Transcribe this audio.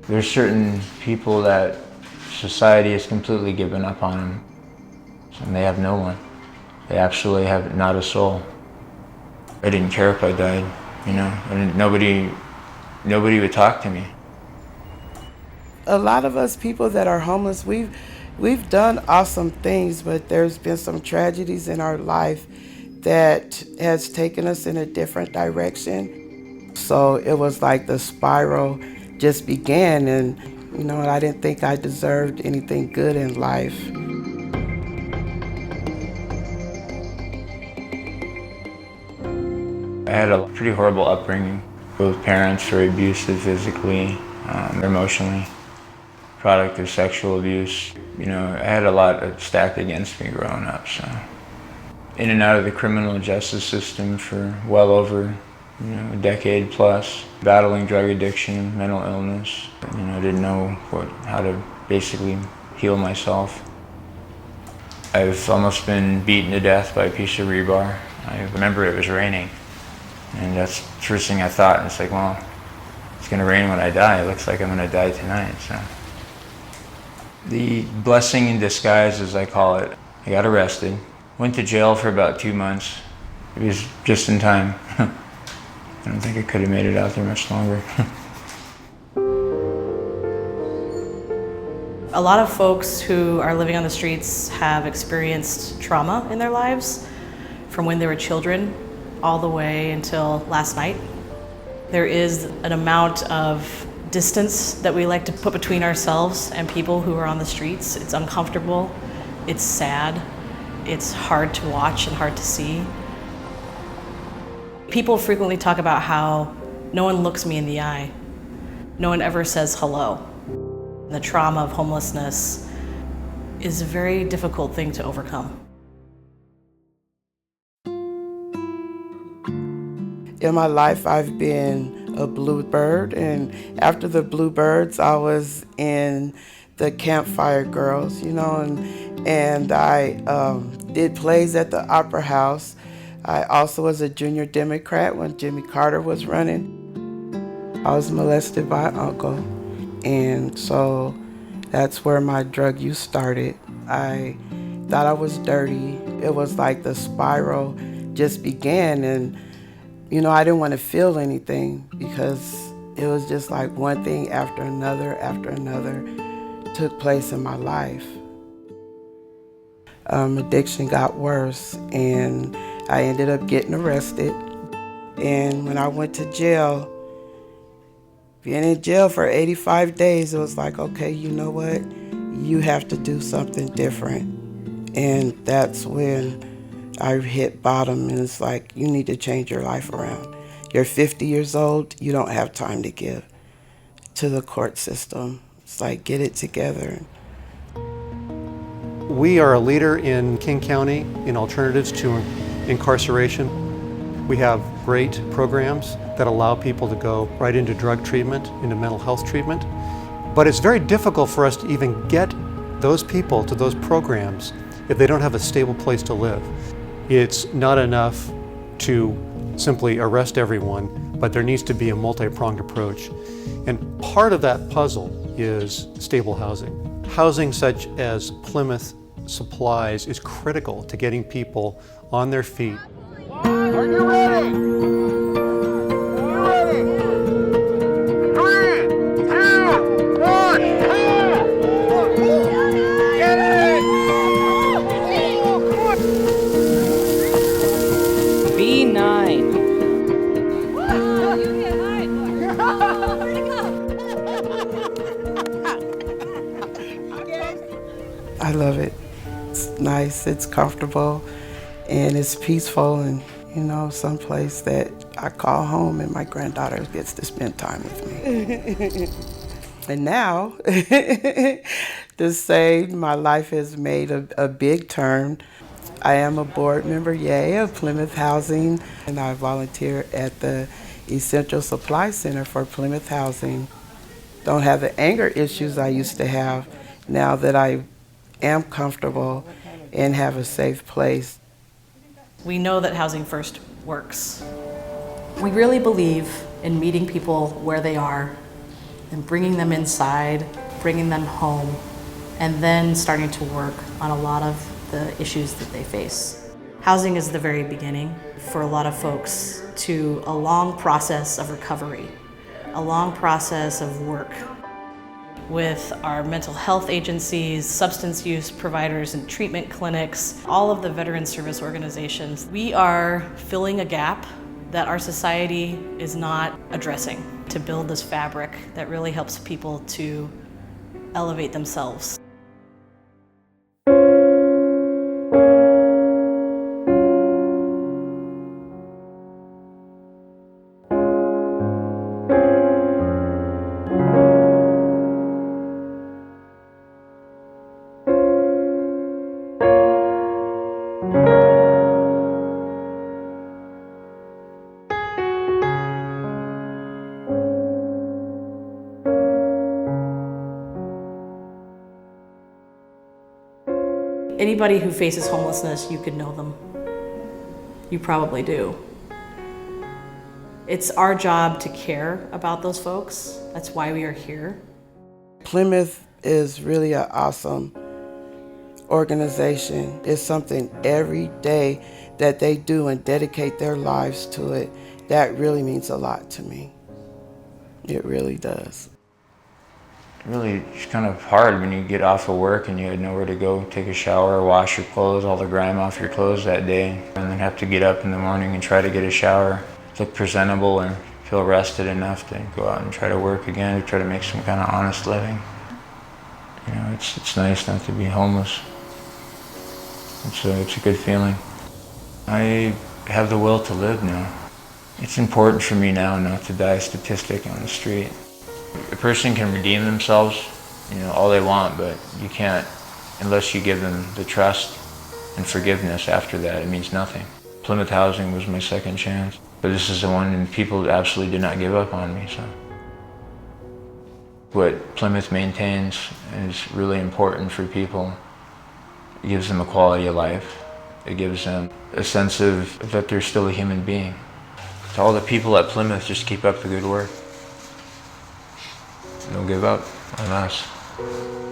There's certain people that society has completely given up on them, and they have no one. They absolutely have not a soul. I didn't care if I died, you know, and nobody would talk to me. A lot of us people that are homeless, we've done awesome things, but there's been some tragedies in our life that has taken us in a different direction. So it was like the spiral just began, and I didn't think I deserved anything good in life. I had a pretty horrible upbringing. Both parents were abusive physically, emotionally, product of sexual abuse. You know, I had a lot stacked against me growing up, so. In and out of the criminal justice system for well over, a decade plus, battling drug addiction, mental illness. Didn't know how to basically heal myself. I've almost been beaten to death by a piece of rebar. I remember it was raining, and that's the first thing I thought. And it's like, well, it's gonna rain when I die. It looks like I'm gonna die tonight, so. The blessing in disguise, as I call it, I got arrested. Went to jail for about 2 months. It was just in time. I don't think I could have made it out there much longer. A lot of folks who are living on the streets have experienced trauma in their lives from when they were children all the way until last night. There is an amount of distance that we like to put between ourselves and people who are on the streets. It's uncomfortable, it's sad, it's hard to watch and hard to see. People frequently talk about how no one looks me in the eye. No one ever says hello. The trauma of homelessness is a very difficult thing to overcome. In my life, I've been a bluebird, and after the bluebirds, I was in the Campfire Girls, and I did plays at the Opera House. I also was a junior Democrat when Jimmy Carter was running. I was molested by an uncle, and so that's where my drug use started. I thought I was dirty. It was like the spiral just began, and I didn't want to feel anything because it was just like one thing after another took place in my life. Addiction got worse, and I ended up getting arrested. And when I went to jail, being in jail for 85 days, it was like, okay, you know what? You have to do something different. And that's when I hit bottom, and it's like, you need to change your life around. You're 50 years old, you don't have time to give to the court system. It's like, get it together. We are a leader in King County in alternatives to incarceration. We have great programs that allow people to go right into drug treatment, into mental health treatment. But it's very difficult for us to even get those people to those programs if they don't have a stable place to live. It's not enough to simply arrest everyone, but there needs to be a multi-pronged approach. And part of that puzzle is stable housing. Housing such as Plymouth supplies is critical to getting people on their feet. Are you ready? Are you ready? 3, 2, 1, get it! B9. I love it. It's nice, it's comfortable, and it's peaceful, and someplace that I call home, and my granddaughter gets to spend time with me. And now, to say my life has made a big turn. I am a board member, of Plymouth Housing, and I volunteer at the Essential Supply Center for Plymouth Housing. Don't have the anger issues I used to have now that I am comfortable and have a safe place. We know that Housing First works. We really believe in meeting people where they are and bringing them inside, bringing them home, and then starting to work on a lot of the issues that they face. Housing is the very beginning for a lot of folks to a long process of recovery, a long process of work with our mental health agencies, substance use providers and treatment clinics, all of the veteran service organizations. We are filling a gap that our society is not addressing to build this fabric that really helps people to elevate themselves. Anybody who faces homelessness, you could know them. You probably do. It's our job to care about those folks. That's why we are here. Plymouth is really an awesome organization. It's something every day that they do and dedicate their lives to it. That really means a lot to me. It really does. Really, it's kind of hard when you get off of work and you had nowhere to go take a shower, wash your clothes, all the grime off your clothes that day, and then have to get up in the morning and try to get a shower, look presentable and feel rested enough to go out and try to work again, to try to make some kind of honest living. You know, it's nice not to be homeless. It's a good feeling. I have the will to live now. It's important for me now not to die a statistic on the street. A person can redeem themselves, you know, all they want, but you can't unless you give them the trust and forgiveness. After that, it means nothing. Plymouth Housing was my second chance, but this is the one, and people absolutely did not give up on me. So, what Plymouth maintains is really important for people. It gives them a quality of life. It gives them a sense of that they're still a human being. To all the people at Plymouth, just keep up the good work. Don't give up on us.